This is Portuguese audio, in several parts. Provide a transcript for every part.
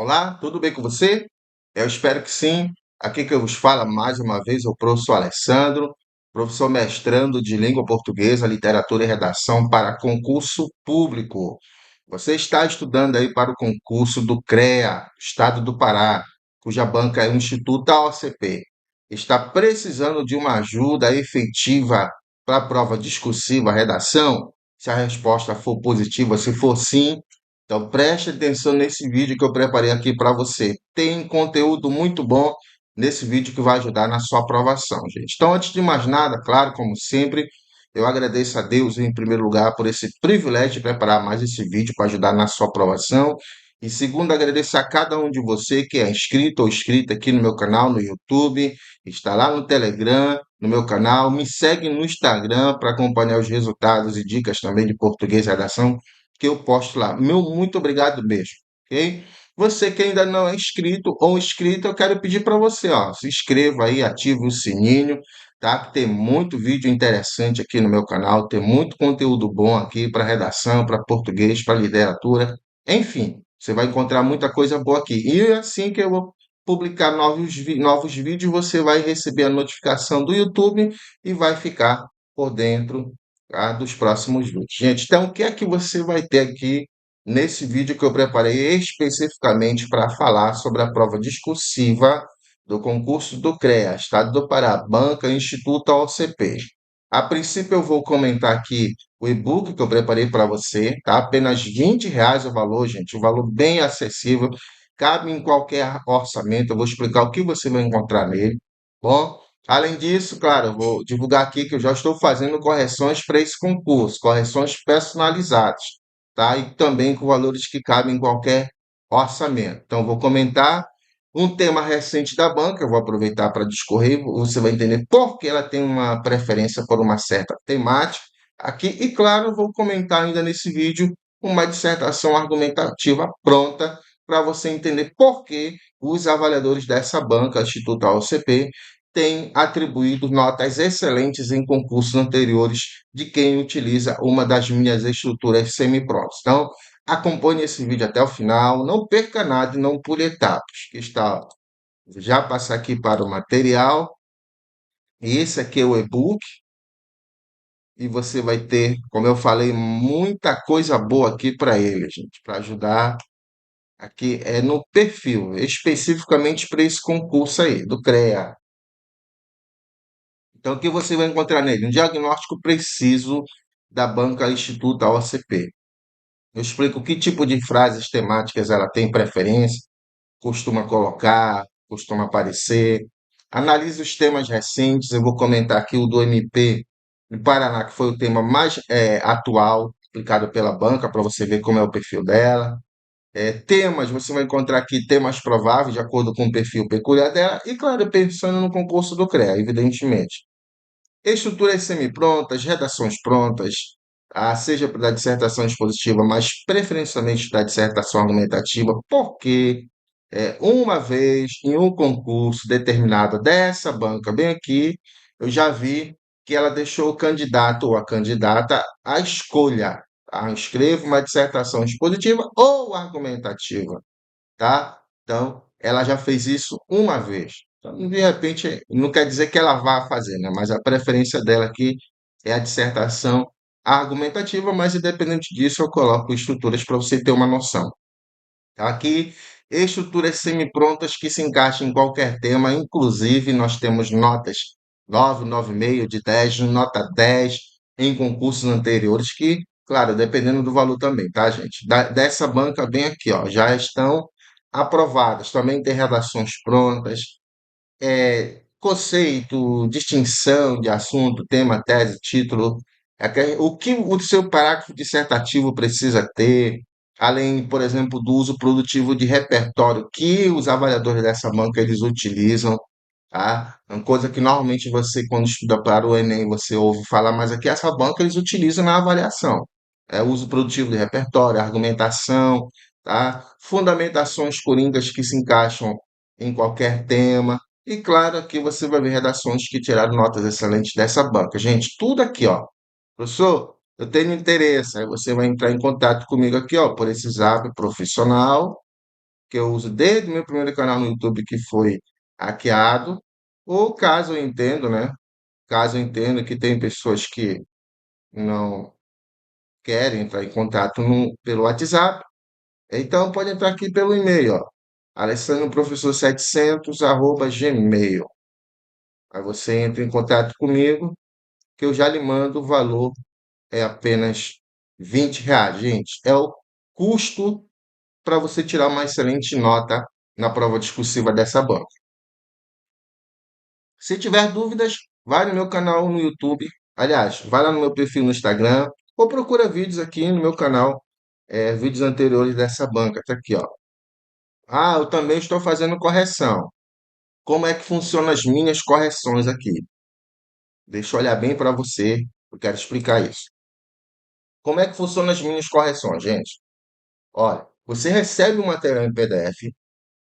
Olá, tudo bem com você? Eu espero que sim. Aqui que eu vos falo mais uma vez é o professor Alessandro, professor mestrando de língua portuguesa, literatura e redação para concurso público. Você está estudando aí para o concurso do CREA, Estado do Pará, cuja banca é o Instituto AOCP. Está precisando de uma ajuda efetiva para a prova discursiva, redação? Se a resposta for positiva, se for sim, então preste atenção nesse vídeo que eu preparei aqui para você. Tem conteúdo muito bom nesse vídeo que vai ajudar na sua aprovação, gente. Então, antes de mais nada, claro, como sempre, eu agradeço a Deus em primeiro lugar por esse privilégio de preparar mais esse vídeo para ajudar na sua aprovação. E segundo, agradeço a cada um de você que é inscrito ou inscrita aqui no meu canal no YouTube, está lá no Telegram, no meu canal, me segue no Instagram para acompanhar os resultados e dicas também de português e redação que eu posto lá. Meu muito obrigado mesmo, ok? Você que ainda não é inscrito ou inscrita, eu quero pedir para você, ó, se inscreva aí, ative o sininho, tá? Que tem muito vídeo interessante aqui no meu canal, tem muito conteúdo bom aqui para redação, para português, para literatura, enfim, você vai encontrar muita coisa boa aqui. E assim que eu vou publicar novos vídeos, você vai receber a notificação do YouTube e vai ficar por dentro, tá, dos próximos vídeos. Gente, então o que é que você vai ter aqui nesse vídeo que eu preparei especificamente para falar sobre a prova discursiva do concurso do CREA, Estado do Pará, Banca Instituto OCP. A princípio eu vou comentar aqui o e-book que eu preparei para você, tá? Apenas R$ 20 o valor, gente, um valor bem acessível, cabe em qualquer orçamento, eu vou explicar o que você vai encontrar nele, bom? Além disso, claro, eu vou divulgar aqui que eu já estou fazendo correções para esse concurso, correções personalizadas, tá? E também com valores que cabem em qualquer orçamento. Então, vou comentar um tema recente da banca, eu vou aproveitar para discorrer, você vai entender por que ela tem uma preferência por uma certa temática aqui. E, claro, vou comentar ainda nesse vídeo uma dissertação argumentativa pronta para você entender por que os avaliadores dessa banca, Instituto AOCP, têm atribuído notas excelentes em concursos anteriores de quem utiliza uma das minhas estruturas semi-prontas. Então, acompanhe esse vídeo até o final, não perca nada e não pule etapas, que está, já passar aqui para o material, e esse aqui é o e-book, e você vai ter, como eu falei, muita coisa boa aqui para ele, gente, para ajudar aqui é no perfil, especificamente para esse concurso aí, do CREA. Então, o que você vai encontrar nele? Um diagnóstico preciso da banca Instituto OCP. Eu explico que tipo de frases temáticas ela tem preferência, costuma colocar, costuma aparecer. Analise os temas recentes, eu vou comentar aqui o do MP do Paraná, que foi o tema mais atual, aplicado pela banca, para você ver como é o perfil dela. Temas, você vai encontrar aqui temas prováveis, de acordo com o perfil peculiar dela, e claro, pensando no concurso do CREA, evidentemente. Estruturas semi-prontas, redações prontas, seja da dissertação expositiva, mas preferencialmente da dissertação argumentativa, porque uma vez em um concurso determinado dessa banca bem aqui, eu já vi que ela deixou o candidato ou a candidata à escolha. Tá? Escreva uma dissertação expositiva ou argumentativa, tá? Então, ela já fez isso uma vez. Então, de repente, não quer dizer que ela vá fazer, né? Mas a preferência dela aqui é a dissertação argumentativa, mas independente disso, eu coloco estruturas para você ter uma noção. Aqui, estruturas semi-prontas que se encaixam em qualquer tema, inclusive nós temos notas 9, 9,5 de 10, nota 10 em concursos anteriores, que, claro, dependendo do valor também, tá, gente? Dessa banca bem aqui, ó, já estão aprovadas. Também tem redações prontas, conceito, distinção de assunto, tema, tese, título, o que o seu parágrafo dissertativo precisa ter, além, por exemplo, do uso produtivo de repertório que os avaliadores dessa banca eles utilizam, tá? É uma coisa que normalmente você, quando estuda para o Enem, você ouve falar, mas aqui essa banca eles utilizam na avaliação. É o uso produtivo de repertório, argumentação, tá? Fundamentações coringas que se encaixam em qualquer tema. E claro, aqui você vai ver redações que tiraram notas excelentes dessa banca. Gente, tudo aqui, ó. Professor, eu tenho interesse. Aí você vai entrar em contato comigo aqui, ó, por esse zap profissional. que eu uso desde o meu primeiro canal no YouTube que foi hackeado, ou caso eu entendo, né? Caso eu entenda que tem pessoas que não querem entrar em contato pelo WhatsApp, então pode entrar aqui pelo e-mail, ó, alessandroprofessor700@gmail. Aí você entra em contato comigo, que eu já lhe mando o valor, é apenas R$ 20, gente. É o custo para você tirar uma excelente nota na prova discursiva dessa banca. Se tiver dúvidas, vai no meu canal no YouTube. Aliás, vai lá no meu perfil no Instagram ou procura vídeos aqui no meu canal, vídeos anteriores dessa banca. Tá aqui, ó. Ah, eu também estou fazendo correção. Como é que funcionam as minhas correções aqui? Deixa eu olhar bem para você. Eu quero explicar isso. Como é que funcionam as minhas correções, gente? Olha, você recebe um material em PDF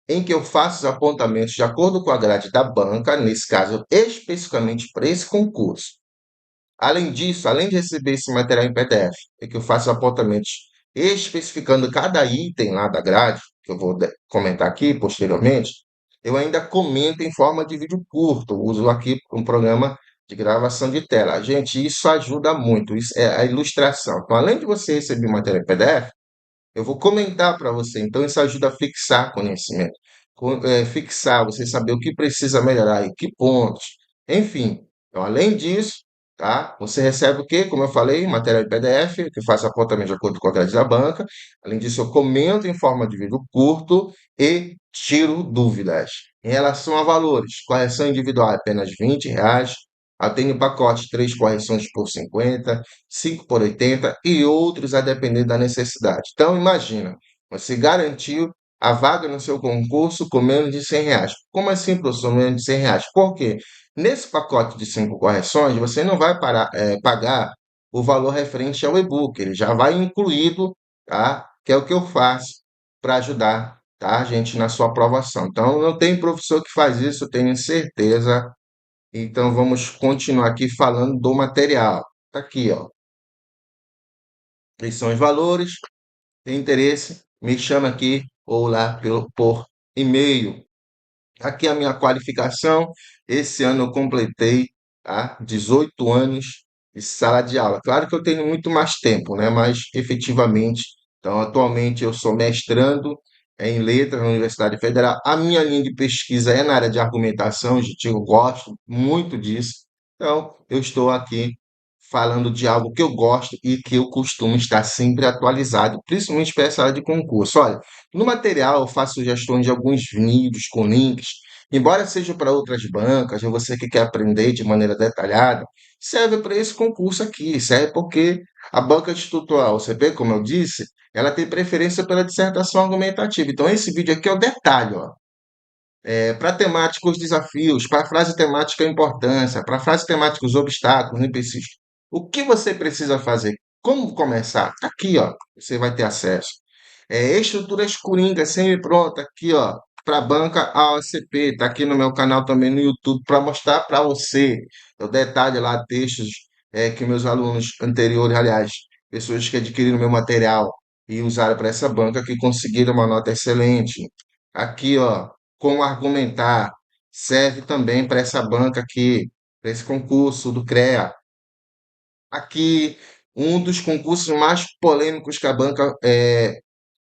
em que eu faço os apontamentos de acordo com a grade da banca, nesse caso, especificamente para esse concurso. Além disso, além de receber esse material em PDF, é que eu faço apontamentos especificando cada item lá da grade, que eu vou comentar aqui posteriormente, eu ainda comento em forma de vídeo curto. Uso aqui um programa de gravação de tela. Gente, isso ajuda muito. Isso é a ilustração. Então, além de você receber o material em PDF, eu vou comentar para você. Então, isso ajuda a fixar conhecimento, fixar, você saber o que precisa melhorar e que pontos. Enfim, então, além disso, tá? Você recebe o quê? Como eu falei, material em PDF, que faz apontamento de acordo com a grade da banca. Além disso, eu comento em forma de vídeo curto e tiro dúvidas. Em relação a valores, correção individual é apenas R$ 20. Eu tenho pacote 3 correções por 50, 5 por 80 e outros a depender da necessidade. Então, imagina, você garantiu a vaga no seu concurso com menos de R$ 100. Como assim, professor, menos de R$ 100? Por quê? Nesse pacote de 5 correções, você não vai pagar o valor referente ao e-book, ele já vai incluído, tá? Que é o que eu faço para ajudar, tá, gente, na sua aprovação. Então, não tem professor que faz isso, eu tenho certeza. Então, vamos continuar aqui falando do material. Tá aqui, ó. Esses são os valores. Tem interesse? Me chama aqui ou lá por e-mail. Aqui a minha qualificação. Esse ano eu completei, tá? 18 anos de sala de aula. Claro que eu tenho muito mais tempo, né? Mas efetivamente, então atualmente eu sou mestrando em letras na Universidade Federal. A minha linha de pesquisa é na área de argumentação, gente, eu gosto muito disso. Então, eu estou aqui falando de algo que eu gosto e que eu costumo estar sempre atualizado, principalmente para essa área de concurso. Olha, no material eu faço sugestões de alguns vídeos com links, embora seja para outras bancas, ou você que quer aprender de maneira detalhada, serve para esse concurso aqui, serve porque a banca institucional, você vê, como eu disse, ela tem preferência pela dissertação argumentativa. Então, esse vídeo aqui é o detalhe, ó. Para temática, os desafios, para frase temática, a importância, para frase temática, os obstáculos, empecilhos. O que você precisa fazer? Como começar? Tá aqui, ó, você vai ter acesso. Estruturas coringa semi-pronta, aqui, ó, para a banca AOCP, tá aqui no meu canal também no YouTube para mostrar para você. Eu detalhe lá textos que meus alunos anteriores, aliás, pessoas que adquiriram meu material e usaram para essa banca que conseguiram uma nota excelente. Aqui, ó, como argumentar, serve também para essa banca aqui, para esse concurso do CREA. Aqui, um dos concursos mais polêmicos que a banca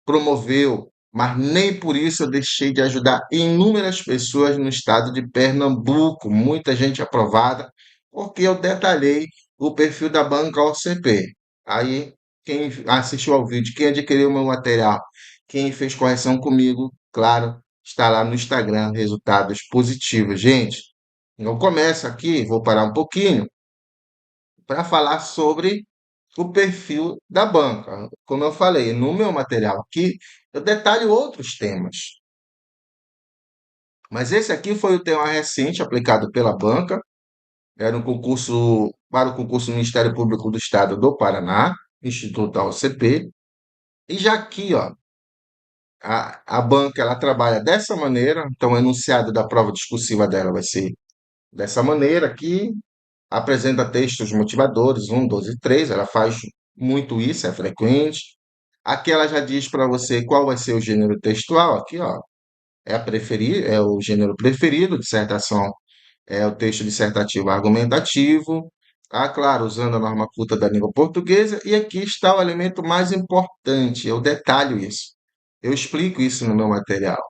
promoveu, mas nem por isso eu deixei de ajudar inúmeras pessoas no estado de Pernambuco, muita gente aprovada, porque eu detalhei o perfil da banca OCP. Aí, quem assistiu ao vídeo, quem adquiriu o meu material, quem fez correção comigo, claro, está lá no Instagram, resultados positivos. Gente, eu começo aqui, vou parar um pouquinho para falar sobre o perfil da banca. Como eu falei, no meu material aqui, eu detalho outros temas. Mas esse aqui foi o tema recente aplicado pela banca. Era um concurso para o concurso do Ministério Público do Estado do Paraná, Instituto da OCP. E já aqui, ó, a banca ela trabalha dessa maneira. Então, o enunciado da prova discursiva dela vai ser dessa maneira aqui. Apresenta textos motivadores, 1, 2 e 3. Ela faz muito isso, é frequente. Aqui ela já diz para você qual vai ser o gênero textual. Aqui, ó, é o gênero preferido, dissertação é o texto dissertativo argumentativo. Ah, claro, usando a norma culta da língua portuguesa. E aqui está o elemento mais importante, eu detalho isso. Eu explico isso no meu material,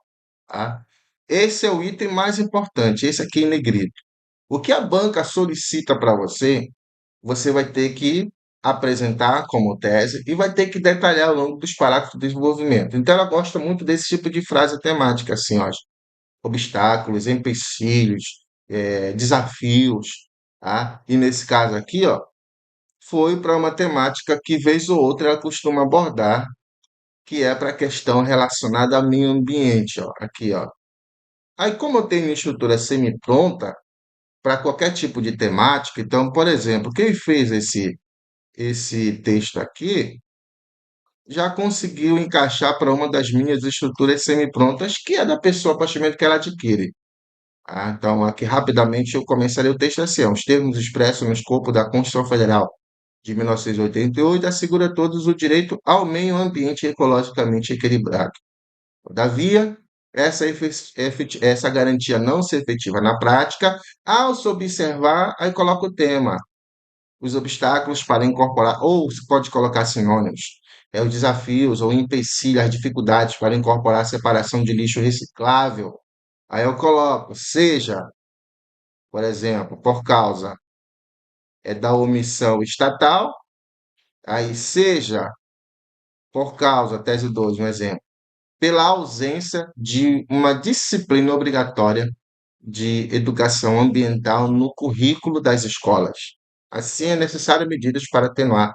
tá? Esse é o item mais importante, esse aqui em negrito. O que a banca solicita para você, você vai ter que apresentar como tese e vai ter que detalhar ao longo dos parágrafos de desenvolvimento. Então, ela gosta muito desse tipo de frase temática, assim, ó, obstáculos, empecilhos, desafios, tá? E nesse caso aqui, ó, foi para uma temática que vez ou outra ela costuma abordar, que é para a questão relacionada ao meio ambiente, ó, aqui, ó. Aí, como eu tenho estrutura semi-pronta para qualquer tipo de temática, então, por exemplo, quem fez esse texto aqui já conseguiu encaixar para uma das minhas estruturas semi-prontas, que é da pessoa a partir do momento que ela adquire. Ah, então, aqui rapidamente eu começaria o texto assim: ó, os termos expressos no escopo da Constituição Federal de 1988 assegura a todos o direito ao meio ambiente ecologicamente equilibrado. Todavia, essa garantia não se efetiva na prática ao se observar, aí coloca o tema, os obstáculos para incorporar, ou se pode colocar sinônimos, os desafios ou empecilhos, as dificuldades para incorporar a separação de lixo reciclável. Aí eu coloco, seja, por exemplo, por causa da omissão estatal, aí seja por causa, tese 2, um exemplo, pela ausência de uma disciplina obrigatória de educação ambiental no currículo das escolas. Assim, é necessário medidas para atenuar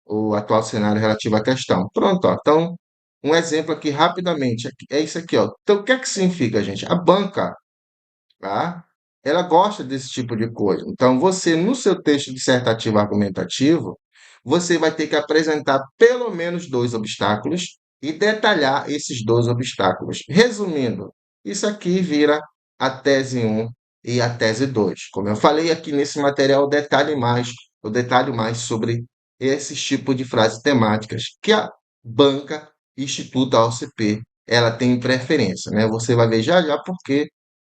o atual cenário relativo à questão. Pronto, ó. Então, um exemplo aqui rapidamente, é isso aqui, ó. Então, o que é que significa, gente? A banca, tá? Ela gosta desse tipo de coisa. Então, você, no seu texto dissertativo argumentativo, você vai ter que apresentar pelo menos dois obstáculos e detalhar esses dois obstáculos. Resumindo, isso aqui vira a tese um e a tese 2. Como eu falei aqui nesse material, eu detalho mais sobre esses tipos de frases temáticas que a banca, Instituto AOCP, ela tem preferência, né? Você vai ver já já porque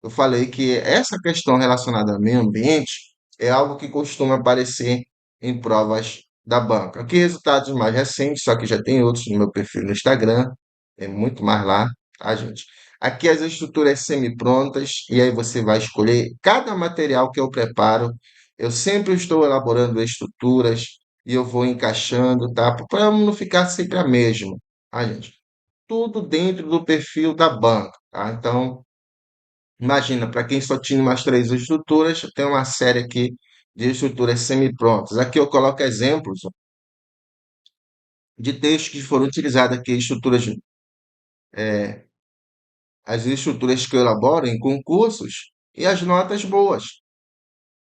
eu falei que essa questão relacionada ao meio ambiente é algo que costuma aparecer em provas da banca. Aqui resultados mais recentes, só que já tem outros no meu perfil no Instagram, é muito mais lá, tá, gente? Aqui as estruturas semi-prontas, e aí você vai escolher cada material que eu preparo. Eu sempre estou elaborando estruturas e eu vou encaixando, tá? Para não ficar sempre a mesma, tá, gente? Tudo dentro do perfil da banca, tá? Então, imagina, para quem só tinha umas três estruturas, tem uma série aqui de estruturas semi-prontas. Aqui eu coloco exemplos de textos que foram utilizados aqui, as estruturas que eu elaboro em concursos e as notas boas.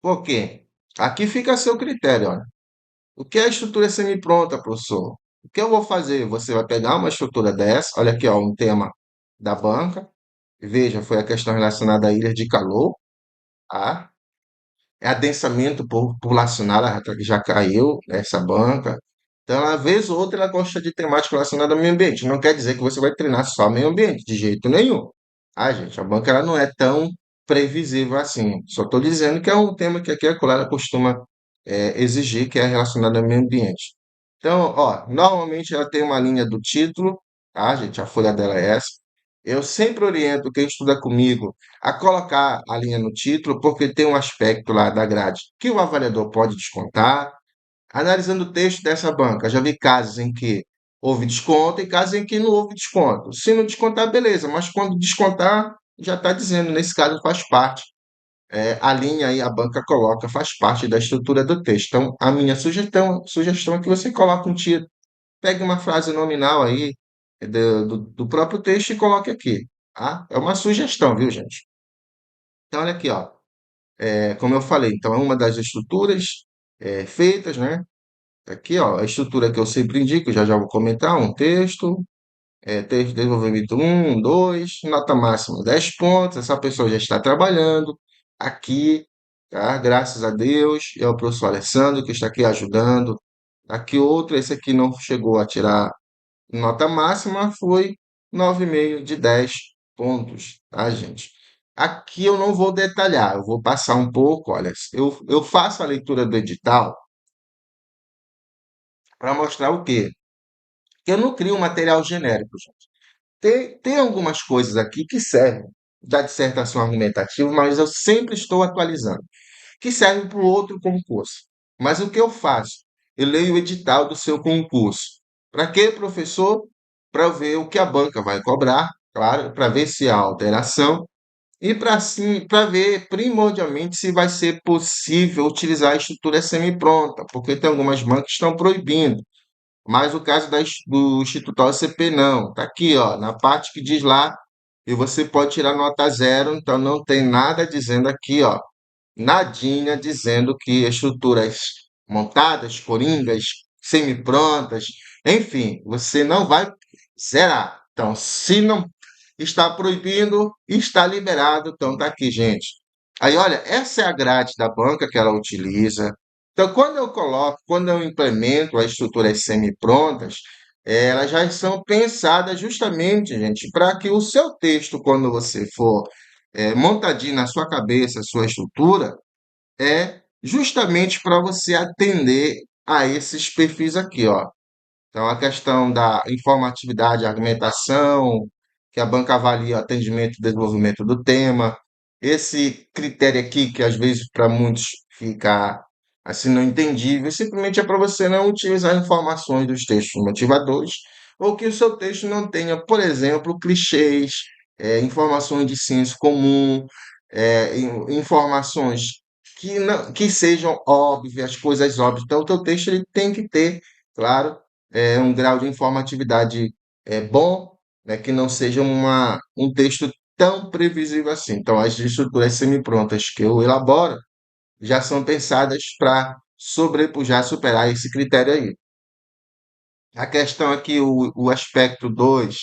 Por quê? Aqui fica a seu critério, olha. O que é a estrutura semi-pronta, professor? O que eu vou fazer? Você vai pegar uma estrutura dessa, olha aqui, ó, um tema da banca. Veja, foi a questão relacionada a ilhas de calor, tá? É adensamento populacional, ela já caiu essa banca. Então, uma vez ou outra, ela gosta de temática relacionada ao meio ambiente. Não quer dizer que você vai treinar só meio ambiente, de jeito nenhum. Ah, gente, a banca ela não é tão previsível assim. Só estou dizendo que é um tema que aqui a Colara costuma exigir, que é relacionado ao meio ambiente. Então, ó, normalmente ela tem uma linha do título, tá, gente? A folha dela é essa. Eu sempre oriento quem estuda comigo a colocar a linha no título, porque tem um aspecto lá da grade que o avaliador pode descontar. Analisando o texto dessa banca, já vi casos em que houve desconto e casos em que não houve desconto. Se não descontar, beleza, mas quando descontar, já está dizendo, nesse caso faz parte. A linha aí, a banca coloca, faz parte da estrutura do texto. Então, a minha sugestão é que você coloque um título, pegue uma frase nominal aí do próprio texto e coloque aqui. Tá? É uma sugestão, viu, gente? Então, olha aqui, ó. Como eu falei, então é uma das estruturas feitas, né? Aqui, ó, a estrutura que eu sempre indico, já já vou comentar, um texto, texto de desenvolvimento um, 2, nota máxima 10 pontos, essa pessoa já está trabalhando aqui, tá? Graças a Deus, é o professor Alessandro que está aqui ajudando. Aqui outro, esse aqui não chegou a tirar Nota máxima foi 9,5 de 10 pontos, tá, gente? Aqui eu não vou detalhar, eu vou passar um pouco. Olha, eu faço a leitura do edital para mostrar o quê? Que eu não crio um material genérico, gente. Tem algumas coisas aqui que servem da dissertação argumentativa, mas eu sempre estou atualizando, que servem para o outro concurso. Mas o que eu faço? Eu leio o edital do seu concurso. Para quê, professor? Para ver o que a banca vai cobrar, claro, para ver se há alteração e para sim, para ver primordialmente se vai ser possível utilizar a estrutura semi-pronta, porque tem algumas bancas que estão proibindo. Mas o caso do Instituto OCP não. Tá aqui, ó, na parte que diz lá, e você pode tirar nota zero, então não tem nada dizendo aqui, ó, nadinha dizendo que estruturas montadas, coringas, semi-prontas, enfim, você não vai zerar. Então, se não está proibindo, está liberado, então tá aqui, gente. Aí, olha, essa é a grade da banca que ela utiliza. Então, quando eu coloco, quando eu implemento as estruturas semi-prontas, elas já são pensadas justamente, gente, para que o seu texto, quando você for montadinho na sua cabeça, sua estrutura, é justamente para você atender a esses perfis aqui, ó. Então, a questão da informatividade, argumentação, que a banca avalia o atendimento e desenvolvimento do tema. Esse critério aqui, que às vezes para muitos fica assim não entendível, simplesmente é para você não utilizar informações dos textos motivadores, ou que o seu texto não tenha, por exemplo, clichês, informações de senso comum, informações que sejam óbvias, coisas óbvias. Então, o teu texto ele tem que ter, claro, um grau de informatividade bom, né, que não seja um texto tão previsível assim. Então, as estruturas semi-prontas que eu elaboro já são pensadas para sobrepujar, superar esse critério aí. A questão aqui, o aspecto 2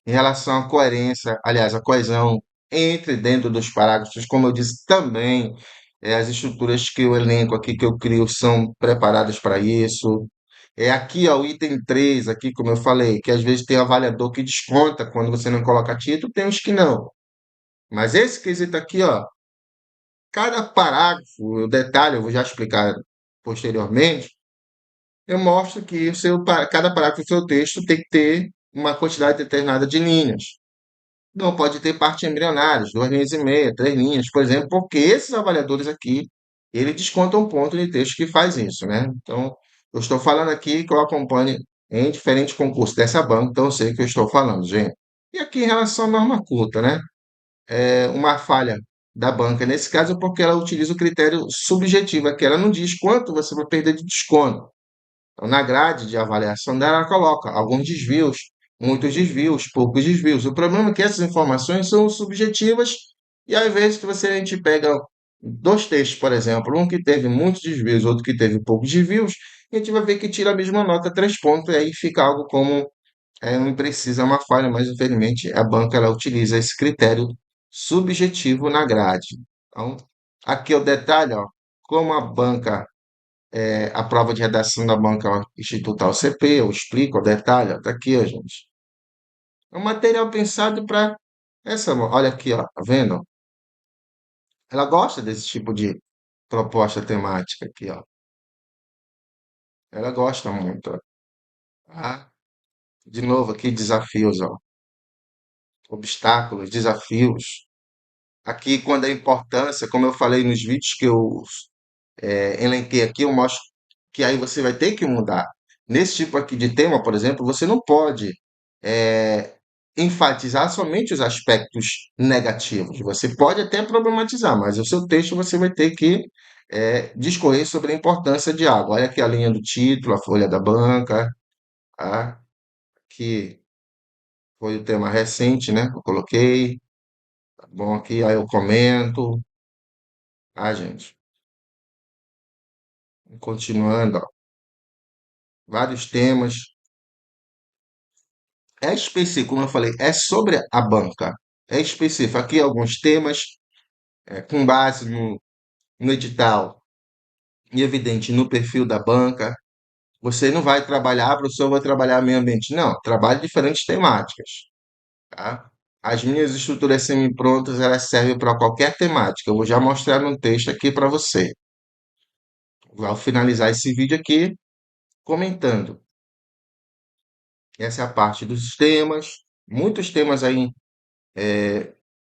em relação à coerência, aliás, a coesão entre dentro dos parágrafos, como eu disse também, as estruturas que eu elenco aqui, que eu crio, são preparadas para isso. É aqui, ó, o item 3 aqui, como eu falei, que às vezes tem avaliador que desconta quando você não coloca título, tem uns que não. Mas esse quesito aqui, ó, cada parágrafo, eu detalhe, eu vou já explicar posteriormente, eu mostro que cada parágrafo do seu texto tem que ter uma quantidade determinada de linhas. Não pode ter parte embrionárias, 2,5 linhas, 3 linhas, por exemplo, porque esses avaliadores aqui, ele desconta um ponto de texto que faz isso, né? Então, eu estou falando aqui que eu acompanho em diferentes concursos dessa banca, então eu sei o que eu estou falando, gente. E aqui em relação à norma culta, né? Uma falha da banca nesse caso é porque ela utiliza o critério subjetivo, que ela não diz quanto você vai perder de desconto. Então, na grade de avaliação dela, ela coloca alguns desvios, muitos desvios, poucos desvios. O problema é que essas informações são subjetivas e às vezes que a gente pega dois textos, por exemplo, um que teve muitos desvios, outro que teve poucos desvios, e a gente vai ver que tira a mesma nota, 3 pontos, e aí fica algo como um imprecisa, uma falha, mas infelizmente a banca ela utiliza esse critério subjetivo na grade. Então, aqui é o detalhe, ó, como a banca a prova de redação da banca institutal CP, eu explico o detalhe, ó, tá aqui, ó, gente. É um material pensado para essa, olha aqui, ó, tá vendo? Ela gosta desse tipo de proposta temática aqui, ó. Ela gosta muito, ó. Tá? De novo aqui, desafios, ó. Obstáculos, desafios. Aqui, quando a importância, como eu falei nos vídeos que eu elenquei aqui, eu mostro que aí você vai ter que mudar. Nesse tipo aqui de tema, por exemplo, você não pode é, enfatizar somente os aspectos negativos. Você pode até problematizar, mas o seu texto você vai ter que discorrer sobre a importância de algo. Olha aqui a linha do título, a folha da banca, tá? Que foi o tema recente, né? Eu coloquei, tá bom aqui, aí eu comento, tá, gente? Continuando, ó, vários temas. É específico, como eu falei, é sobre a banca. É específico. Aqui alguns temas, com base no edital e evidente no perfil da banca. Você não vai trabalhar, professor, eu vou trabalhar meio ambiente. Não, trabalhe diferentes temáticas, tá? As minhas estruturas semi-prontas, elas servem para qualquer temática. Eu vou já mostrar no texto aqui para você. Vou finalizar esse vídeo aqui comentando. Essa é a parte dos temas, muitos temas aí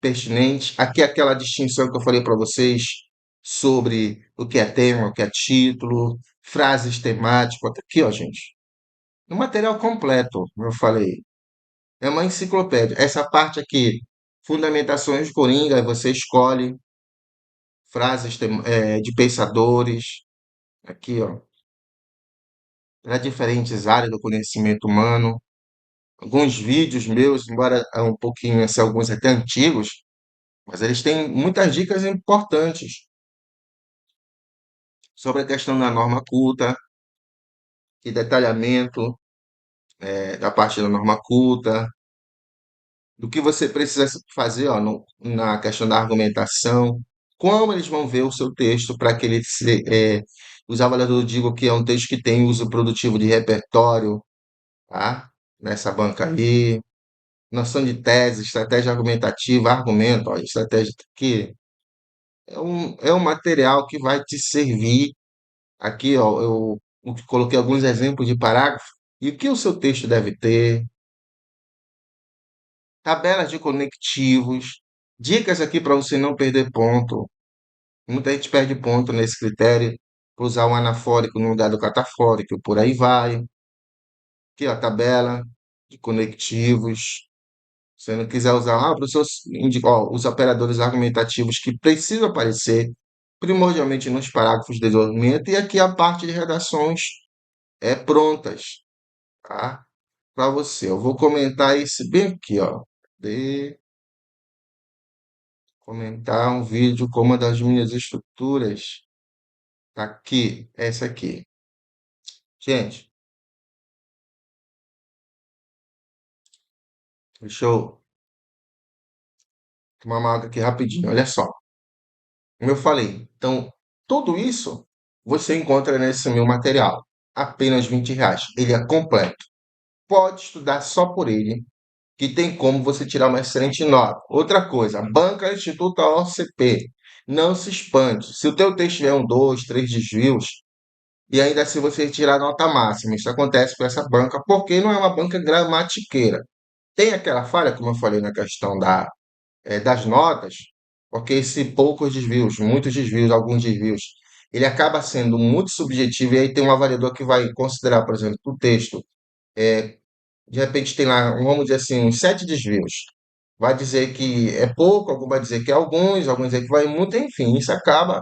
pertinentes. Aqui é aquela distinção que eu falei para vocês sobre o que é tema, o que é título, frases temáticas. Até aqui, ó, gente. No material completo, como eu falei. É uma enciclopédia. Essa parte aqui, fundamentações de Coringa, você escolhe frases de pensadores. Aqui, ó, para diferentes áreas do conhecimento humano. Alguns vídeos meus, embora um pouquinho, assim, alguns até antigos, mas eles têm muitas dicas importantes sobre a questão da norma culta e detalhamento da parte da norma culta, do que você precisa fazer ó, na questão da argumentação, como eles vão ver o seu texto para que ele os avaliadores digam que é um texto que tem uso produtivo de repertório, tá? Nessa banca aí, noção de tese, estratégia argumentativa, argumento, ó, estratégia que é um material que vai te servir. Aqui, ó, eu coloquei alguns exemplos de parágrafo e o que o seu texto deve ter, tabelas de conectivos, dicas aqui para você não perder ponto. Muita gente perde ponto nesse critério por usar o anafórico no lugar do catafórico, por aí vai. Aqui, ó, a tabela de conectivos. Se você não quiser usar, professor, ó, os operadores argumentativos que precisam aparecer primordialmente nos parágrafos de desenvolvimento e aqui a parte de redações prontas, tá? Para você. Eu vou comentar esse bem aqui, ó. De comentar um vídeo com uma das minhas estruturas. Tá aqui, essa aqui. Gente, deixa eu tomar uma água aqui rapidinho. Olha só. Como eu falei, então, tudo isso você encontra nesse meu material. Apenas R$ 20. Ele é completo. Pode estudar só por ele, que tem como você tirar uma excelente nota. Outra coisa, banca Instituto OCP. Não se expande. Se o teu texto tiver um, dois, três desvios, e ainda assim você tirar nota máxima. Isso acontece com essa banca, porque não é uma banca gramatiqueira. Tem aquela falha, como eu falei na questão das notas, porque se poucos desvios, muitos desvios, alguns desvios, ele acaba sendo muito subjetivo e aí tem um avaliador que vai considerar, por exemplo, o texto, de repente tem lá, vamos dizer assim, uns 7 desvios. Vai dizer que é pouco, algum vai dizer que é alguns dizer que vai muito, enfim, isso acaba,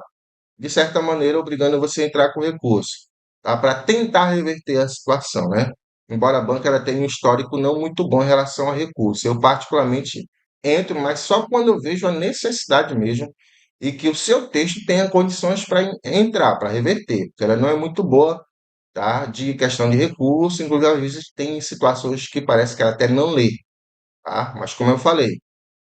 de certa maneira, obrigando você a entrar com recurso, tá? Para tentar reverter a situação, né? Embora a banca ela tenha um histórico não muito bom em relação a recurso. Eu, particularmente, entro, mas só quando eu vejo a necessidade mesmo e que o seu texto tenha condições para entrar, para reverter, porque ela não é muito boa, tá? De questão de recurso, inclusive às vezes tem situações que parece que ela até não lê, tá? Mas como eu falei,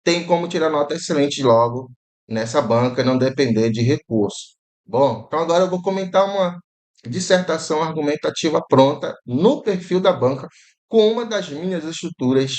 tem como tirar nota excelente logo nessa banca, não depender de recurso. Bom, então agora eu vou comentar uma dissertação argumentativa pronta no perfil da banca com uma das minhas estruturas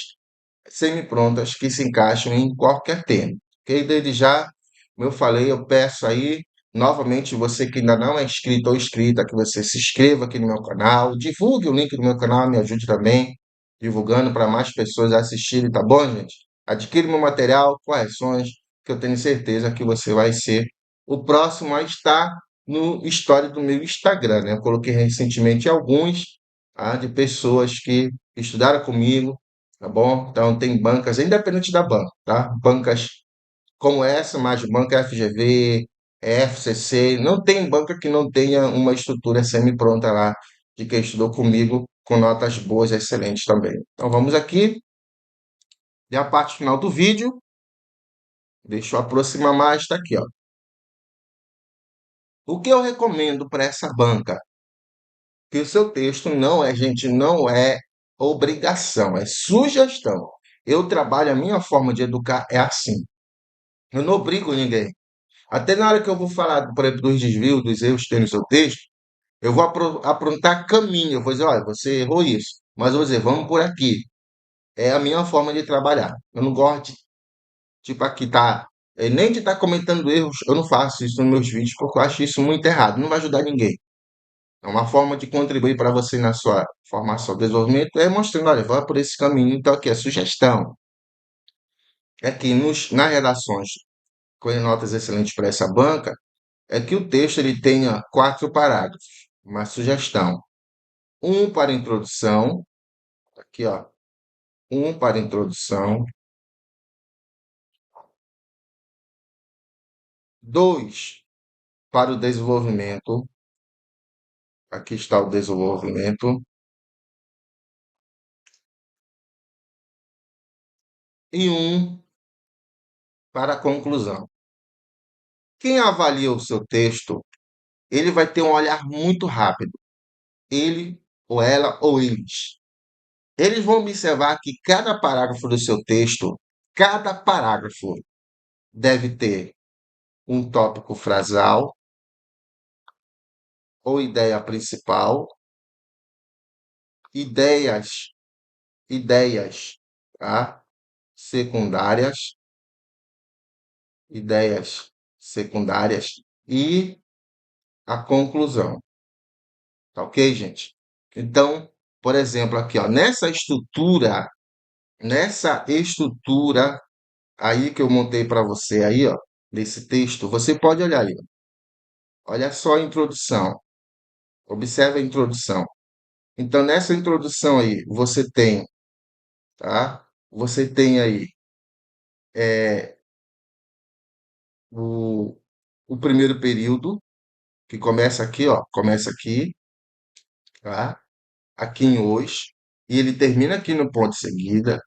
semi-prontas que se encaixam em qualquer tema. Ok? Desde já, como eu falei, eu peço aí novamente você que ainda não é inscrito ou inscrita, que você se inscreva aqui no meu canal, divulgue o link do meu canal, me ajude também divulgando para mais pessoas assistirem, tá bom, gente? Adquire meu material, correções, que eu tenho certeza que você vai ser o próximo a estar no story do meu Instagram, né? Eu coloquei recentemente alguns, tá, de pessoas que estudaram comigo, tá bom? Então tem bancas, independente da banca, tá? Bancas como essa, mas banca FGV, FCC, não tem banca que não tenha uma estrutura semi-pronta lá de quem estudou comigo com notas boas, excelentes também. Então vamos aqui, e a parte final do vídeo, deixa eu aproximar mais, tá aqui, ó. O que eu recomendo para essa banca? Que o seu texto não é, gente, não é obrigação, é sugestão. Eu trabalho, a minha forma de educar é assim. Eu não obrigo ninguém. Até na hora que eu vou falar, por exemplo, dos desvios, dos erros que tem no seu texto, Eu vou aprontar caminho, eu vou dizer, olha, você errou isso, mas eu vou dizer, vamos por aqui. É a minha forma de trabalhar. Eu não gosto de, tipo, aqui tá, nem de estar comentando erros, eu não faço isso nos meus vídeos, porque eu acho isso muito errado, não vai ajudar ninguém. É uma forma de contribuir para você na sua formação, desenvolvimento, é mostrando, olha, vá por esse caminho. Então, aqui a sugestão é que nas redações com notas excelentes para essa banca, é que o texto ele tenha 4 parágrafos. Uma sugestão. Um para introdução, aqui ó, um para introdução, dois para o desenvolvimento, aqui está o desenvolvimento, e um para a conclusão. Quem avalia o seu texto, ele vai ter um olhar muito rápido. Ele, ou ela, ou eles. Eles vão observar que cada parágrafo do seu texto, cada parágrafo deve ter um tópico frasal ou ideia principal, ideias, ideias, tá? Secundárias, ideias secundárias e a conclusão, tá ok, gente? Então, por exemplo, aqui, ó, nessa estrutura aí que eu montei para você aí, ó, desse texto, você pode olhar aí, ó. Olha só a introdução. Observe a introdução. Então, nessa introdução aí, você tem, tá? Você tem aí é, o, o primeiro período, que começa aqui, ó, começa aqui, tá? Aqui em hoje, e ele termina aqui no ponto de seguida.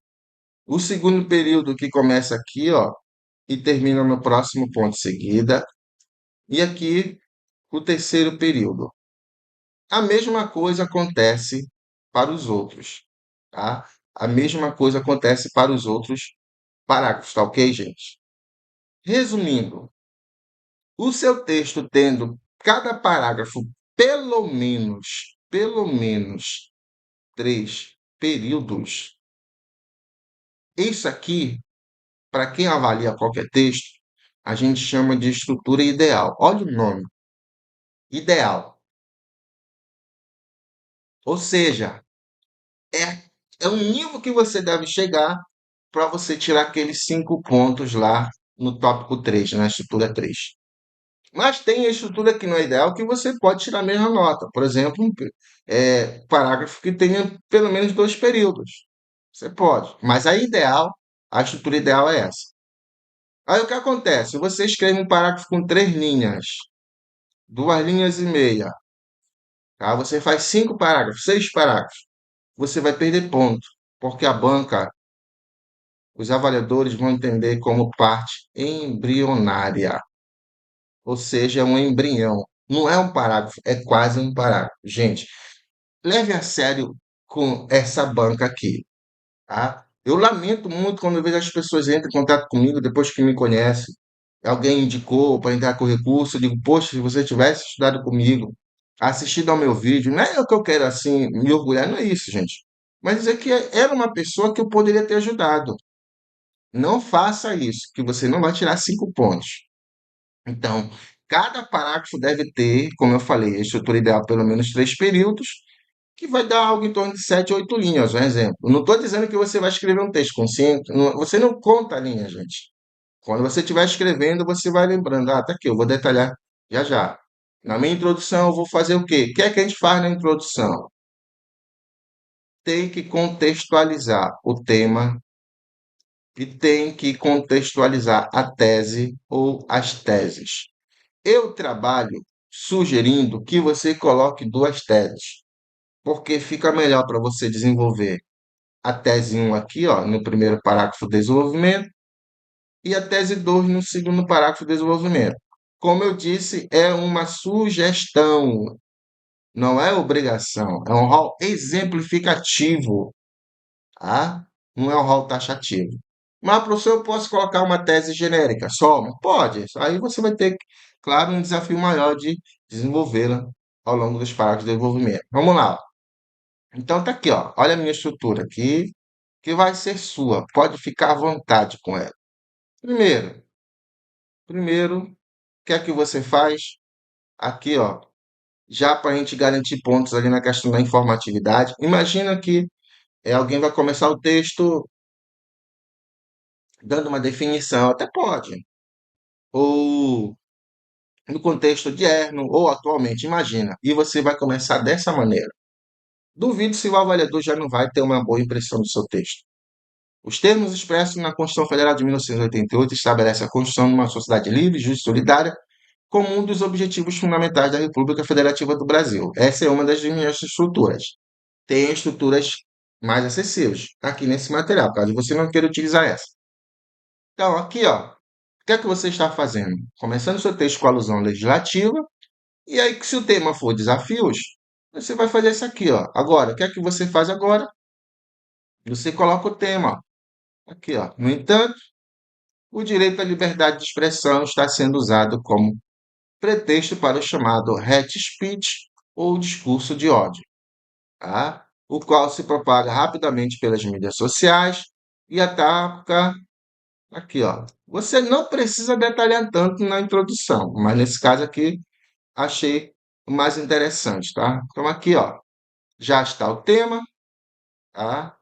O segundo período que começa aqui, ó, e termina no próximo ponto de seguida. E aqui o terceiro período. A mesma coisa acontece para os outros, tá? A mesma coisa acontece para os outros parágrafos, tá ok, gente? Resumindo, o seu texto tendo cada parágrafo pelo menos 3 períodos, isso aqui, para quem avalia qualquer texto, a gente chama de estrutura ideal. Olha o nome, ideal. Ou seja, é o nível que você deve chegar para você tirar aqueles 5 pontos lá no tópico 3, na estrutura 3. Mas tem a estrutura que não é ideal que você pode tirar a mesma nota. Por exemplo, parágrafo que tenha pelo menos 2 períodos. Você pode. Mas a estrutura ideal é essa. Aí o que acontece? Você escreve um parágrafo com 3 linhas, 2 linhas e meia. Tá? Você faz 5 parágrafos, 6 parágrafos. Você vai perder ponto, porque a banca, os avaliadores vão entender como parte embrionária, ou seja, é um embrião. Não é um parágrafo, é quase um parágrafo. Gente, leve a sério com essa banca aqui, tá? Eu lamento muito quando eu vejo as pessoas entram em contato comigo depois que me conhecem. Alguém indicou para entrar com recurso, eu digo, poxa, se você tivesse estudado comigo, assistido ao meu vídeo, não é o que eu quero assim me orgulhar, não é isso, gente. Mas dizer que era uma pessoa que eu poderia ter ajudado. Não faça isso, que você não vai tirar 5 pontos. Então, cada parágrafo deve ter, como eu falei, a estrutura ideal pelo menos 3 períodos, que vai dar algo em torno de 7, 8 linhas, um exemplo. Não estou dizendo que você vai escrever um texto com 5, você não conta a linha, gente. Quando você estiver escrevendo, você vai lembrando, tá aqui, eu vou detalhar já já. Na minha introdução, eu vou fazer o quê? O que é que a gente faz na introdução? Tem que contextualizar o tema e tem que contextualizar a tese ou as teses. Eu trabalho sugerindo que você coloque 2 teses, porque fica melhor para você desenvolver a tese 1 aqui, ó, no primeiro parágrafo de desenvolvimento, e a tese 2 no segundo parágrafo de desenvolvimento. Como eu disse, é uma sugestão, não é obrigação, é um rol exemplificativo, tá? Não é um rol taxativo. Mas, professor, eu posso colocar uma tese genérica só? Pode. Aí você vai ter, claro, um desafio maior de desenvolvê-la ao longo dos parágrafos de desenvolvimento. Vamos lá. Então tá aqui, ó. Olha a minha estrutura aqui, que vai ser sua. Pode ficar à vontade com ela. Primeiro, o que é que você faz? Aqui, ó, já para a gente garantir pontos ali na questão da informatividade. Imagina que alguém vai começar o texto dando uma definição, até pode, ou no contexto odierno, ou atualmente, imagina, e você vai começar dessa maneira. Duvido se o avaliador já não vai ter uma boa impressão do seu texto. Os termos expressos na Constituição Federal de 1988 estabelecem a construção de uma sociedade livre, justa e solidária como um dos objetivos fundamentais da República Federativa do Brasil. Essa é uma das minhas estruturas. Tem estruturas mais acessíveis aqui nesse material, caso você não queira utilizar essa. Então, aqui, ó, o que é que você está fazendo? Começando seu texto com alusão legislativa, e aí, se o tema for desafios, você vai fazer isso aqui, ó. Agora, o que é que você faz agora? Você coloca o tema, ó. Aqui, ó. No entanto, o direito à liberdade de expressão está sendo usado como pretexto para o chamado hate speech ou discurso de ódio, tá? O qual se propaga rapidamente pelas mídias sociais e ataca aqui, ó. Você não precisa detalhar tanto na introdução, mas nesse caso aqui achei o mais interessante, tá? Então aqui, ó, já está o tema, tá?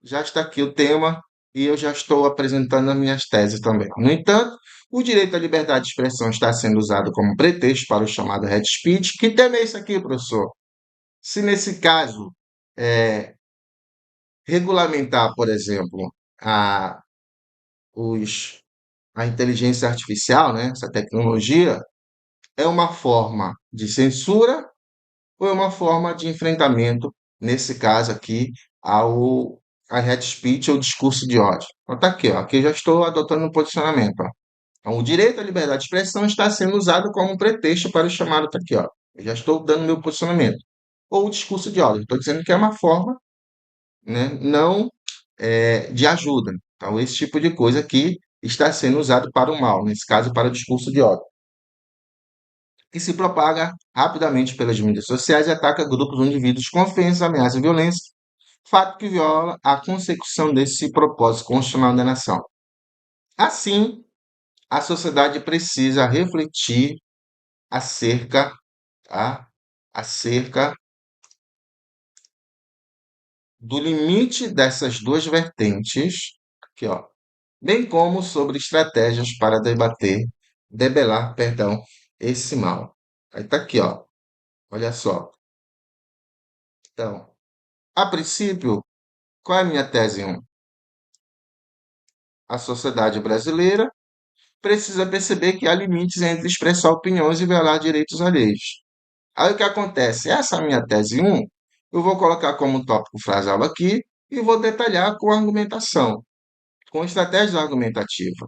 Já está aqui o tema e eu já estou apresentando as minhas teses também. No entanto, o direito à liberdade de expressão está sendo usado como pretexto para o chamado hate speech. Que tema é esse aqui, professor? Se nesse caso regulamentar, por exemplo, a, os, a inteligência artificial, né, essa tecnologia, é uma forma de censura ou é uma forma de enfrentamento, nesse caso aqui, ao a hate speech ou discurso de ódio? Então tá aqui, ó, aqui eu já estou adotando um posicionamento, ó. Então, o direito à liberdade de expressão está sendo usado como um pretexto para o chamado, tá aqui, ó. Eu já estou dando meu posicionamento. Ou o discurso de ódio. Estou dizendo que é uma forma, né, não de ajuda. Então, esse tipo de coisa aqui está sendo usado para o mal, nesse caso, para o discurso de ódio, que se propaga rapidamente pelas mídias sociais e ataca grupos ou indivíduos com ofensa, ameaça e violência, fato que viola a consecução desse propósito constitucional da nação. Assim, a sociedade precisa refletir acerca, tá? Acerca do limite dessas duas vertentes, aqui, ó, bem como sobre estratégias para debelar, perdão, esse mal. Aí tá aqui, ó. Olha só. Então, a princípio, qual é a minha tese 1? A sociedade brasileira precisa perceber que há limites entre expressar opiniões e violar direitos alheios. Aí o que acontece? Essa minha tese 1, eu vou colocar como tópico frasal aqui e vou detalhar com argumentação, com estratégia argumentativa.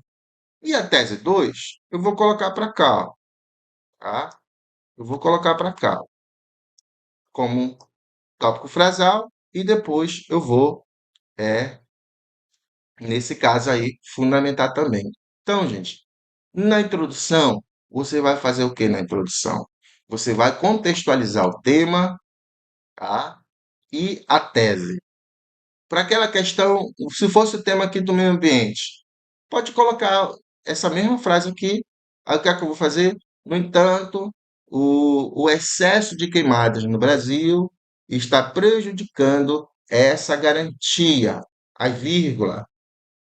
E a tese 2, eu vou colocar para cá, ó, tá? Eu vou colocar para cá como tópico frasal e depois eu vou, nesse caso aí, fundamentar também. Então, gente, na introdução, você vai fazer o que na introdução? Você vai contextualizar o tema, tá? E a tese. Para aquela questão, se fosse o tema aqui do meio ambiente, pode colocar essa mesma frase aqui. Aí o que é que eu vou fazer? No entanto, o excesso de queimadas no Brasil está prejudicando essa garantia, a vírgula,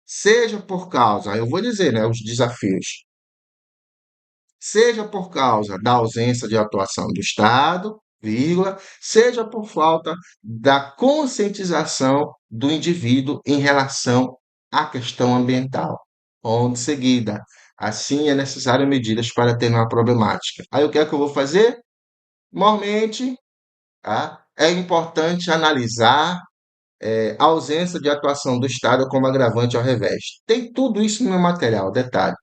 seja por causa, eu vou dizer, né, os desafios, seja por causa da ausência de atuação do Estado, vírgula, seja por falta da conscientização do indivíduo em relação à questão ambiental. Ponto de seguida. Assim é necessário medidas para atenuar a problemática. Aí o que é que eu vou fazer? Normalmente, tá? É importante analisar a ausência de atuação do Estado como agravante ao revés. Tem tudo isso no meu material, detalhe.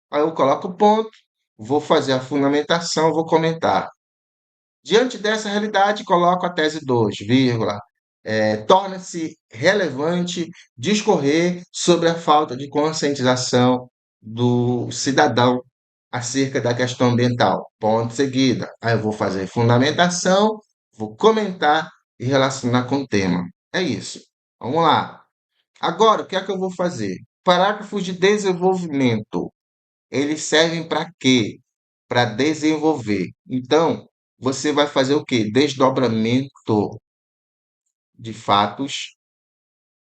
Aí eu coloco o ponto, vou fazer a fundamentação, vou comentar. Diante dessa realidade, coloco a tese 2, vírgula, torna-se relevante discorrer sobre a falta de conscientização do cidadão acerca da questão ambiental. Ponto seguida. Aí eu vou fazer fundamentação, vou comentar e relacionar com o tema. É isso. Vamos lá. Agora, o que é que eu vou fazer? Parágrafos de desenvolvimento. Eles servem para quê? Para desenvolver. Então, você vai fazer o quê? Desdobramento de fatos,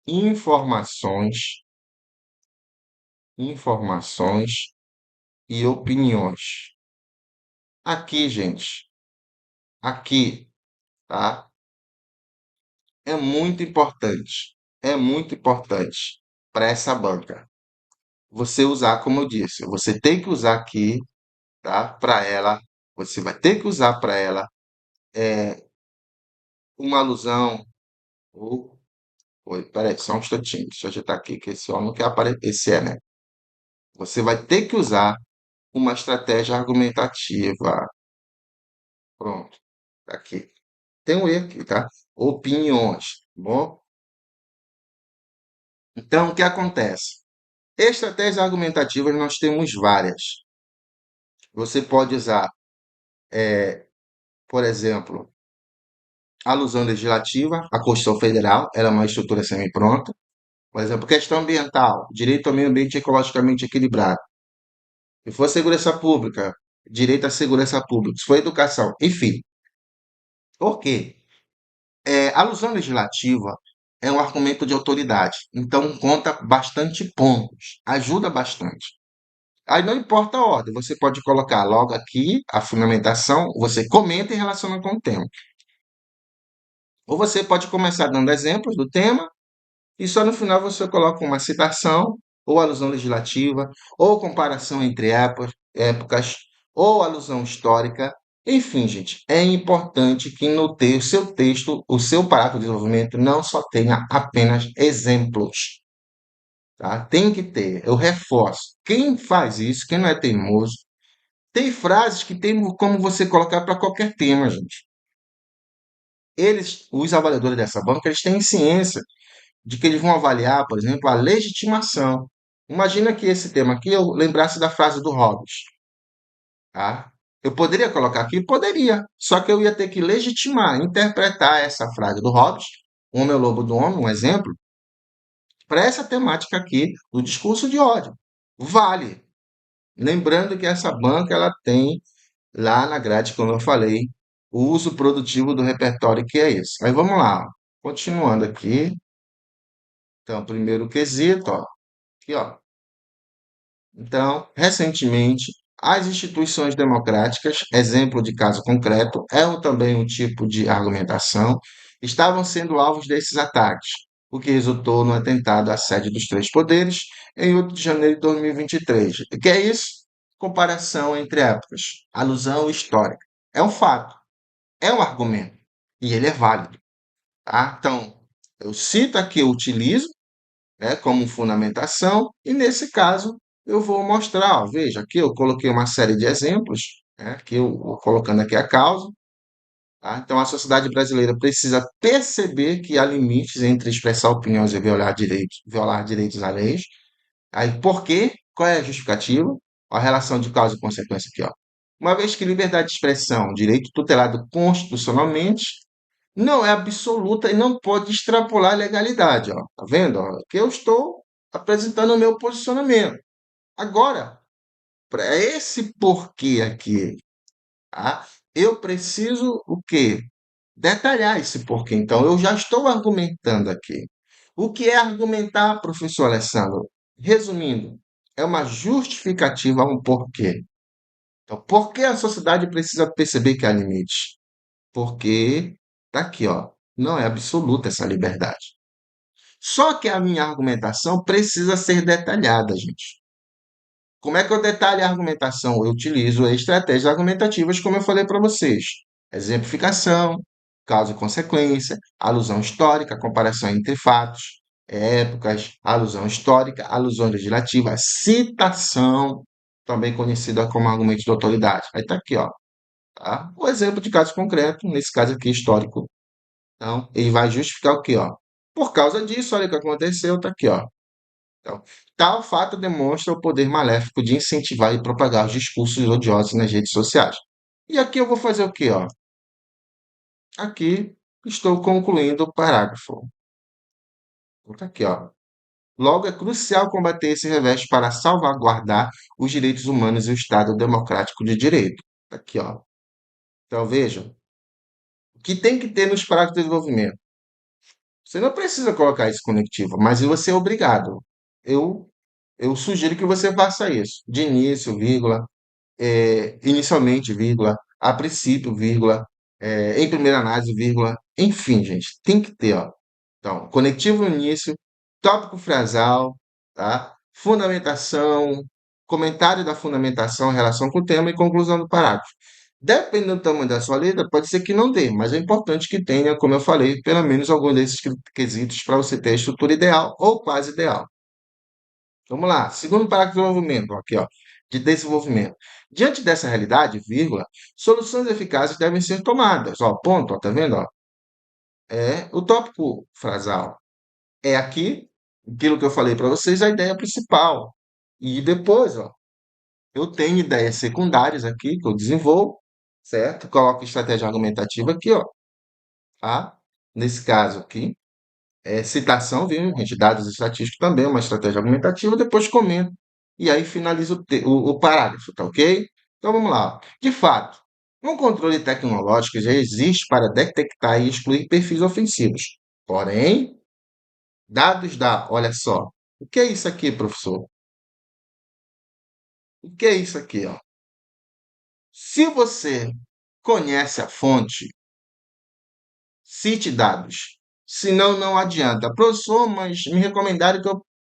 informações, informações e opiniões. Aqui, gente, aqui, tá? É muito importante para essa banca. Você usar, como eu disse, você tem que usar aqui, tá? Para ela, você vai ter que usar para ela uma alusão ou oi, peraí, só um instantinho, deixa eu agitar aqui que esse homem não quer aparecer, esse é, né? Você vai ter que usar uma estratégia argumentativa. Pronto, tá aqui. Tem um erro aqui, tá? Opiniões, tá bom? Então, o que acontece? Estratégias argumentativas nós temos várias. Você pode usar, por exemplo, alusão legislativa, a Constituição Federal, ela é uma estrutura semi-pronta. Por exemplo, questão ambiental, direito ao meio ambiente ecologicamente equilibrado. Se for segurança pública, direito à segurança pública. Se for educação, enfim. Por quê? Alusão legislativa é um argumento de autoridade. Então, conta bastante pontos, ajuda bastante. Aí não importa a ordem, você pode colocar logo aqui a fundamentação, você comenta e relaciona com o tema. Ou você pode começar dando exemplos do tema e só no final você coloca uma citação, ou alusão legislativa, ou comparação entre épocas, ou alusão histórica. Enfim, gente, é importante que no seu texto, o seu parágrafo de desenvolvimento não só tenha apenas exemplos, tá? Tem que ter, eu reforço. Quem faz isso, quem não é teimoso, tem frases que tem como você colocar para qualquer tema, gente. Eles, os avaliadores dessa banca, eles têm ciência de que eles vão avaliar, por exemplo, a legitimação. Imagina que esse tema aqui eu lembrasse da frase do Hobbes, tá? Eu poderia colocar aqui? Poderia, só que eu ia ter que legitimar, interpretar essa frase do Hobbes, o homem é o lobo do homem, um exemplo, para essa temática aqui do discurso de ódio. Vale. Lembrando que essa banca ela tem lá na grade, como eu falei, o uso produtivo do repertório, que é isso. Aí vamos lá, ó. Continuando aqui. Então, primeiro quesito, ó, aqui, ó. Então, recentemente, as instituições democráticas, exemplo de caso concreto, também um tipo de argumentação, estavam sendo alvos desses ataques, o que resultou no atentado à sede dos três poderes em 8 de janeiro de 2023. O que é isso? Comparação entre épocas, alusão histórica. É um fato, é um argumento, e ele é válido, tá? Então, eu cito aqui, eu utilizo, né, como fundamentação, e nesse caso eu vou mostrar, ó, veja, aqui eu coloquei uma série de exemplos, né, que eu vou colocando aqui a causa, tá? Então a sociedade brasileira precisa perceber que há limites entre expressar opiniões e violar direitos alheios. Aí por quê? Qual é a justificativa? A relação de causa e consequência aqui, ó. Uma vez que liberdade de expressão, direito tutelado constitucionalmente, não é absoluta e não pode extrapolar a legalidade, ó. Tá vendo? Ó? Que eu estou apresentando o meu posicionamento. Agora, para esse porquê aqui, tá? Eu preciso o quê? Detalhar esse porquê. Então, eu já estou argumentando aqui. O que é argumentar, professor Alessandro? Resumindo, é uma justificativa a um porquê. Então, por que a sociedade precisa perceber que há limite? Porque tá aqui, ó, não é absoluta essa liberdade. Só que a minha argumentação precisa ser detalhada, gente. Como é que eu detalho a argumentação? Eu utilizo estratégias argumentativas, como eu falei para vocês. Exemplificação, causa e consequência, alusão histórica, comparação entre fatos, épocas, alusão histórica, alusão legislativa, citação, também conhecida como argumento de autoridade. Aí está aqui, ó, tá? O exemplo de caso concreto, nesse caso aqui histórico. Então, ele vai justificar o quê, ó? Por causa disso, olha o que aconteceu, tá aqui, ó. Então, tal fato demonstra o poder maléfico de incentivar e propagar os discursos odiosos nas redes sociais. E aqui eu vou fazer o quê, ó? Aqui estou concluindo o parágrafo. Tá aqui, ó. Logo, é crucial combater esse revés para salvaguardar os direitos humanos e o Estado democrático de direito. Tá aqui, ó. Então, vejam, o que tem que ter nos parágrafos de desenvolvimento? Você não precisa colocar esse conectivo, mas você é obrigado. Eu, eu sugiro que você faça isso. De início, vírgula, inicialmente, vírgula, a princípio, vírgula, em primeira análise, vírgula, enfim, gente, tem que ter, ó. Então, conectivo no início, tópico frasal, tá? Fundamentação, comentário da fundamentação em relação com o tema e conclusão do parágrafo. Dependendo do tamanho da sua letra, pode ser que não dê, mas é importante que tenha, como eu falei, pelo menos algum desses quesitos para você ter a estrutura ideal ou quase ideal. Vamos lá, segundo parágrafo de desenvolvimento, aqui, ó, de desenvolvimento. Diante dessa realidade, vírgula, soluções eficazes devem ser tomadas. Ó, ponto, ó, tá vendo? Ó? É o tópico frasal. É aqui, aquilo que eu falei para vocês, a ideia principal. E depois, ó, eu tenho ideias secundárias aqui que eu desenvolvo, certo? Coloco estratégia argumentativa aqui, ó, tá? Nesse caso aqui, citação, viu, gente? Dados estatísticos também é uma estratégia argumentativa, depois comento e aí finalizo o parágrafo, tá ok? Então vamos lá. De fato, um controle tecnológico já existe para detectar e excluir perfis ofensivos. Porém, dados olha só, o que é isso aqui, professor? O que é isso aqui, ó? Se você conhece a fonte, cite dados. Senão, não adianta. Professor, mas me recomendaram que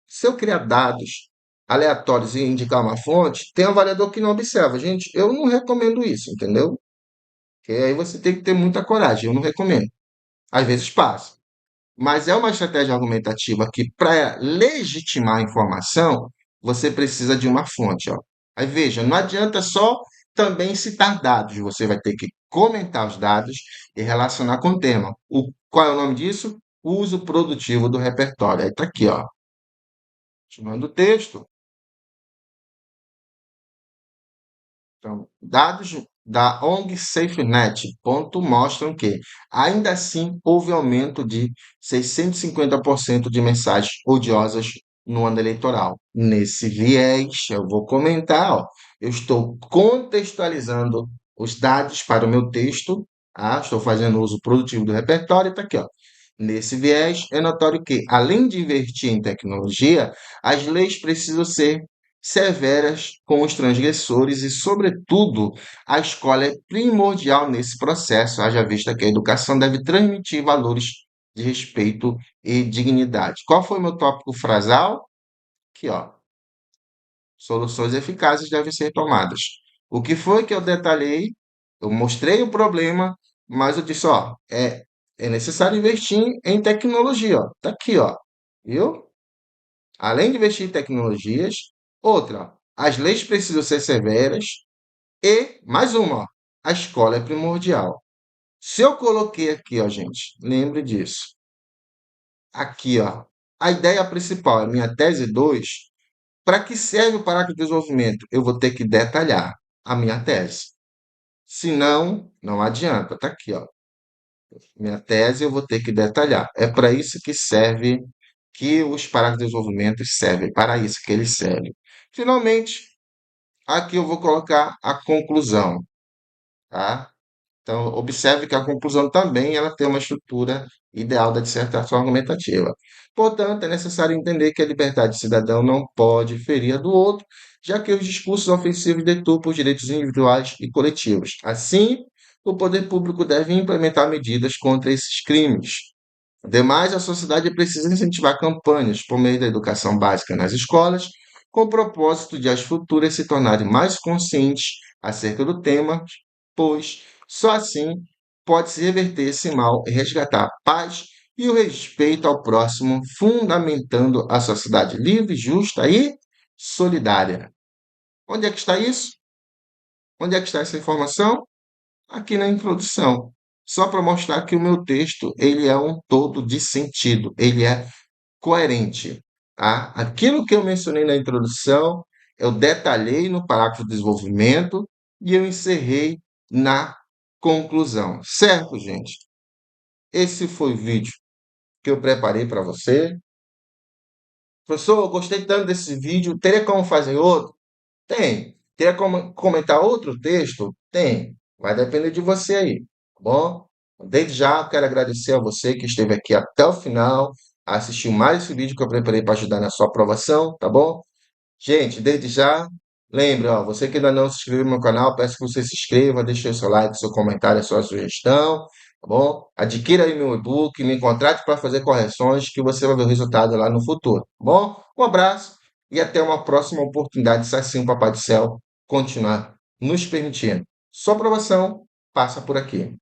se eu criar dados aleatórios e indicar uma fonte, tem um avaliador que não observa. Gente, eu não recomendo isso, entendeu? Porque aí você tem que ter muita coragem. Eu não recomendo. Às vezes passa. Mas é uma estratégia argumentativa que, para legitimar a informação, você precisa de uma fonte. Ó. Aí veja, não adianta só também citar dados, você vai ter que comentar os dados e relacionar com o tema. Qual é o nome disso? Uso produtivo do repertório. Aí está aqui, ó, chamando o texto. Então, dados da ONG SafeNet mostram que, ainda assim, houve aumento de 650% de mensagens odiosas no ano eleitoral. Nesse viés, eu vou comentar, ó, eu estou contextualizando os dados para o meu texto, estou fazendo uso produtivo do repertório, está aqui, ó. Nesse viés, é notório que, além de investir em tecnologia, as leis precisam ser severas com os transgressores e, sobretudo, a escola é primordial nesse processo, haja vista que a educação deve transmitir valores de respeito e dignidade. Qual foi o meu tópico frasal? Aqui, ó. Soluções eficazes devem ser tomadas. O que foi que eu detalhei? Eu mostrei o problema, mas eu disse, ó, é necessário investir em tecnologia, ó. Tá aqui, ó. Viu? Além de investir em tecnologias, outra, as leis precisam ser severas e, mais uma, ó, a escola é primordial. Se eu coloquei aqui, ó, gente, lembre disso. Aqui, ó, a ideia principal é minha tese 2. Para que serve o parágrafo de desenvolvimento? Eu vou ter que detalhar a minha tese. Senão, não adianta. Tá aqui, ó. Minha tese eu vou ter que detalhar. É para isso que serve, que os parágrafos de desenvolvimento servem, para isso que eles servem. Finalmente, aqui eu vou colocar a conclusão, tá? Então, observe que a conclusão também ela tem uma estrutura ideal da dissertação argumentativa. Portanto, é necessário entender que a liberdade do cidadão não pode ferir a do outro, já que os discursos ofensivos deturpam os direitos individuais e coletivos. Assim, o poder público deve implementar medidas contra esses crimes. Ademais, a sociedade precisa incentivar campanhas por meio da educação básica nas escolas, com o propósito de as futuras se tornarem mais conscientes acerca do tema, pois só assim pode-se reverter esse mal e resgatar a paz e o respeito ao próximo, fundamentando a sociedade livre, justa e solidária. Onde é que está isso? Onde é que está essa informação? Aqui na introdução. Só para mostrar que o meu texto ele é um todo de sentido, ele é coerente. tá? Aquilo que eu mencionei na introdução, eu detalhei no parágrafo de desenvolvimento e eu encerrei na conclusão. Certo, gente? Esse foi o vídeo que eu preparei para você. Professor, eu gostei tanto desse vídeo, teria como fazer outro? Tem. Teria como comentar outro texto? Tem. Vai depender de você aí, tá bom? Desde já, quero agradecer a você que esteve aqui até o final, assistiu mais esse vídeo que eu preparei para ajudar na sua aprovação, tá bom? Gente, desde já, lembre, ó, você que ainda não se inscreveu no meu canal, peço que você se inscreva, deixe o seu like, seu comentário, a sua sugestão, tá bom? Adquira aí meu e-book, me contrate para fazer correções que você vai ver o resultado lá no futuro, tá bom? Um abraço e até uma próxima oportunidade, se assim o Papai do Céu continuar nos permitindo. Sua aprovação passa por aqui.